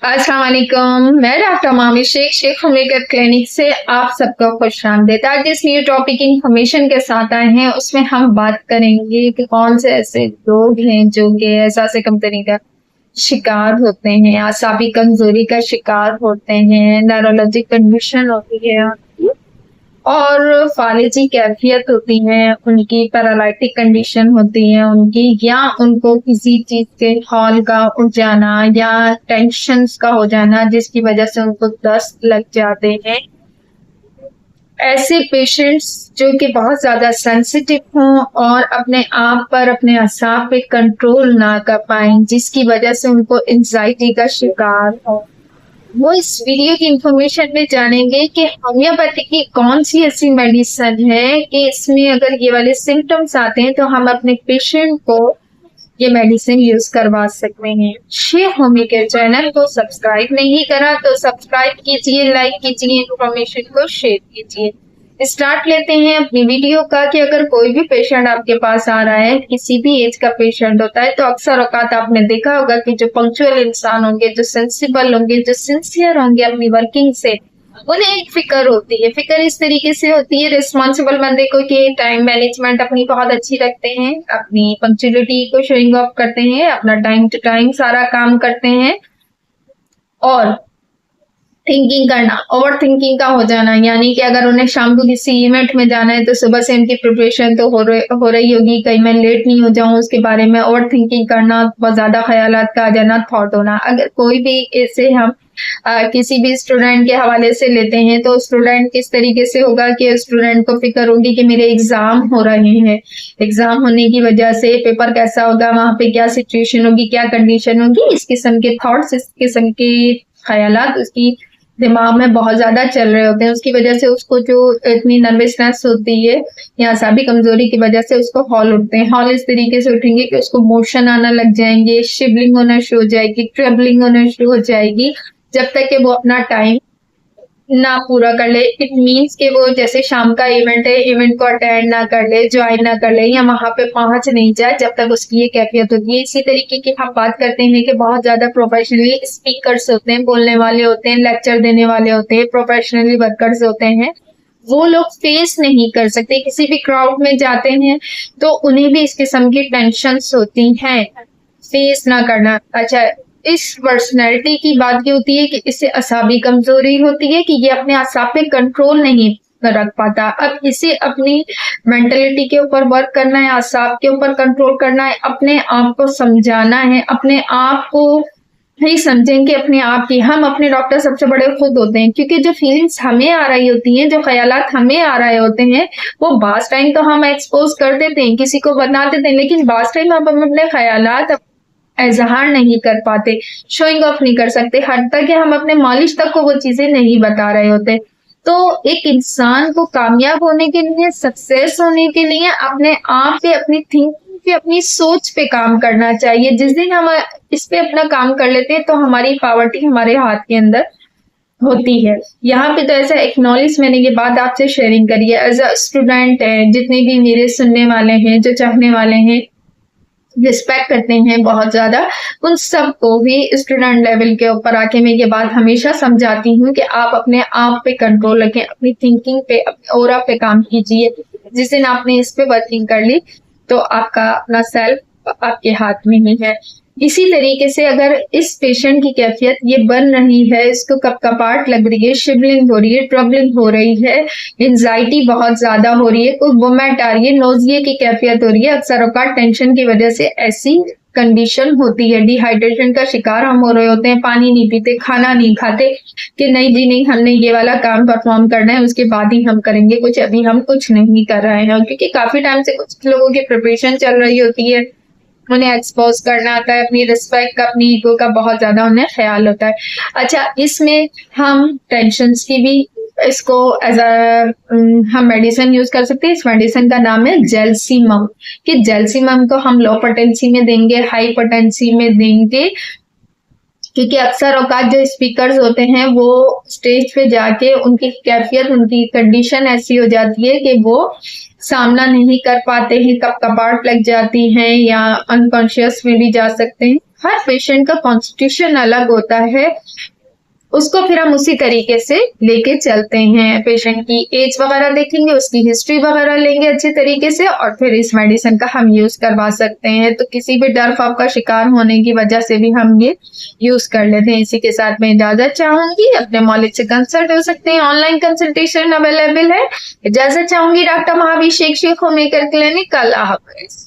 अस्सलाम वालेकुम। मैं डॉक्टर मामी शेख होममेकर क्लिनिक से आप सबको खुश आमदीद। आज जिस न्यू टॉपिक इंफॉर्मेशन के साथ आए हैं उसमें हम बात करेंगे कि कौन से ऐसे लोग हैं जो कि एहसास कमतरी का शिकार होते हैं, आसाबी कमजोरी का शिकार होते हैं, न्यूरोलॉजिक कंडीशन होती है और फालिजी कैफियत होती है, उनकी पैरालिटिक कंडीशन होती है उनकी, या उनको किसी चीज के हॉल का उठ जाना या टेंशन्स का हो जाना जिसकी वजह से उनको दस्त लग जाते हैं। ऐसे पेशेंट्स जो कि बहुत ज्यादा सेंसिटिव हों और अपने आप पर अपने असाब पे कंट्रोल ना कर पाए जिसकी वजह से उनको एंजाइटी का शिकार हो, वो इस वीडियो की इंफॉर्मेशन में जानेंगे कि होम्योपैथी की कौन सी ऐसी मेडिसिन है कि इसमें अगर ये वाले सिम्टम्स आते हैं तो हम अपने पेशेंट को ये मेडिसिन यूज करवा सकते हैं। शेख होमी केयर चैनल को सब्सक्राइब नहीं करा तो सब्सक्राइब कीजिए, लाइक कीजिए, इंफॉर्मेशन को शेयर कीजिए। स्टार्ट लेते हैं अपनी वीडियो का कि अगर कोई भी पेशेंट आपके पास आ रहा है, किसी भी एज का पेशेंट होता है, तो अक्सर औकात आपने देखा होगा कि जो पंक्चुअल इंसान होंगे, जो सेंसिबल होंगे, जो सिंसियर होंगे अपनी वर्किंग से, उन्हें एक फिक्र होती है। फिक्र इस तरीके से होती है रिस्पॉन्सिबल बंदे को कि टाइम मैनेजमेंट अपनी बहुत अच्छी रखते हैं, अपनी पंक्चुअलिटी को शोइंग ऑफ करते हैं, अपना टाइम टू टाइम सारा काम करते हैं, और थिंकिंग करना, ओवर थिंकिंग का हो जाना, यानी कि अगर उन्हें शाम को किसी इवेंट में जाना है तो सुबह से उनकी प्रिपरेशन तो हो रही होगी, कहीं मैं लेट नहीं हो जाऊं उसके बारे में ओवर थिंकिंग करना, बहुत ज्यादा ख्यालात का आ जाना, थॉट होना। अगर कोई भी ऐसे हम किसी भी स्टूडेंट के हवाले से लेते हैं तो स्टूडेंट किस तरीके से होगा कि स्टूडेंट को फिक्र होगी कि मेरे एग्जाम हो रहे हैं, एग्जाम होने की वजह से पेपर कैसा होगा, वहां पे क्या सिचुएशन होगी, क्या कंडीशन होगी, इस किस्म के थॉट्स, इस किस्म के ख्यालात उसकी दिमाग में बहुत ज्यादा चल रहे होते हैं। उसकी वजह से उसको जो इतनी नर्वसनेस होती है या असाबी कमजोरी की वजह से उसको हॉल उठते हैं। हॉल इस तरीके से उठेंगे कि उसको मोशन आना लग जाएंगे, शिवलिंग होना शुरू हो जाएगी, ट्रेबलिंग होना शुरू हो जाएगी, जब तक कि वो अपना टाइम ना पूरा कर ले। इट मीन्स कि वो जैसे शाम का इवेंट है, इवेंट को अटेंड ना कर ले, ज्वाइन ना कर ले, या वहां पे पहुंच नहीं जाए जब तक उसकी ये कैफियत होती है। इसी तरीके की हम बात करते हैं कि बहुत ज्यादा प्रोफेशनली स्पीकर्स होते हैं, बोलने वाले होते हैं, लेक्चर देने वाले होते हैं, प्रोफेशनली वर्कर्स होते हैं, वो लोग फेस नहीं कर सकते, किसी भी क्राउड में जाते हैं तो उन्हें भी इस किस्म की टेंशन होती हैं, फेस ना करना। अच्छा, इस पर्सनैलिटी की बात ये होती है कि इससे असाबी कमजोरी होती है कि ये अपने असाब पे कंट्रोल नहीं रख पाता। अब इसे अपनी मेंटलिटी के ऊपर वर्क करना है, असाब के ऊपर कंट्रोल करना है, अपने आप को समझाना है, अपने आप को ही समझें कि अपने आप की, हम अपने डॉक्टर सबसे बड़े खुद होते हैं, क्योंकि जो फीलिंग्स हमें आ रही होती हैं, जो ख्यालात हमें आ रहे होते हैं, वो बास टाइम तो हम एक्सपोज कर देते हैं, किसी को बता देते हैं, लेकिन बास टाइम हम अपने ख्यालात इजहार नहीं कर पाते, शोइंग ऑफ नहीं कर सकते, हद कि हम अपने मालिश तक को वो चीजें नहीं बता रहे होते। तो एक इंसान को कामयाब होने के लिए, सक्सेस होने के लिए अपने आप पे, अपनी थिंकिंग पे, अपनी सोच पे काम करना चाहिए। जिस दिन हम इस पे अपना काम कर लेते हैं तो हमारी पावर्टी हमारे हाथ के अंदर होती है। यहाँ पे तो ऐसा एक्नॉलेज मैंने ये बात आपसे शेयरिंग करी है। एज अ स्टूडेंट है, जितने भी मेरे सुनने वाले हैं, जो चाहने वाले हैं, रिस्पेक्ट करते हैं बहुत ज्यादा, उन सबको भी स्टूडेंट लेवल के ऊपर आके मैं ये बात हमेशा समझाती हूँ कि आप अपने आप पे कंट्रोल रखें, अपनी थिंकिंग पे, अपने ओरा पे काम कीजिए। जिस दिन आपने इस पे वर्किंग कर ली तो आपका अपना सेल्फ आपके हाथ में ही है। इसी तरीके से अगर इस पेशेंट की कैफियत ये बन रही है, इसको कपकपाहट लग रही है, शिवलिंग हो रही है, ट्रबलिंग हो रही है, एंजाइटी बहुत ज्यादा हो रही है, कोई वोमेट आ रही है, नोजिया की कैफियत हो रही है, अक्सर औकात टेंशन की वजह से ऐसी कंडीशन होती है, डिहाइड्रेशन का शिकार हम हो रहे होते हैं, पानी नहीं पीते, खाना नहीं खाते कि नहीं जी नहीं, हमने ये वाला काम परफॉर्म करना है, उसके बाद ही हम करेंगे कुछ, अभी हम कुछ नहीं कर रहे हैं, क्योंकि काफी टाइम से कुछ लोगों की प्रिपरेशन चल रही होती है, उन्हें एक्सपोज करना आता है, अपनी रिस्पेक्ट का, अपनी ईगो का बहुत ज्यादा उन्हें ख्याल होता है। अच्छा, इसमें हम टेंशन की भी इसको एज हम मेडिसिन यूज कर सकते हैं। इस मेडिसिन का नाम है जेलसीमम, कि जेलसीमम को हम लो पोटेंसी में देंगे, हाई पोटेंसी में देंगे, क्योंकि अक्सर औकात जो स्पीकर्स होते हैं वो स्टेज पे जाके उनकी कैफियत, उनकी कंडीशन ऐसी हो जाती है कि वो सामना नहीं कर पाते हैं, कब कपाट लग जाती हैं या अनकॉन्शियस में भी जा सकते हैं। हर पेशेंट का कॉन्स्टिट्यूशन अलग होता है, उसको फिर हम उसी तरीके से लेके चलते हैं। पेशेंट की एज वगैरह देखेंगे, उसकी हिस्ट्री वगैरह लेंगे अच्छे तरीके से और फिर इस मेडिसिन का हम यूज करवा सकते हैं। तो किसी भी डर खौफ का शिकार होने की वजह से भी हम ये यूज कर लेते हैं। इसी के साथ मैं इजाजत चाहूंगी, अपने मौलिक से कंसल्ट हो सकते हैं, ऑनलाइन कंसल्टेशन अवेलेबल है। इजाजत चाहूंगी डॉक्टर महाभिषेक शेख होममेकर क्लिनिक। अल्लाह हाफिज।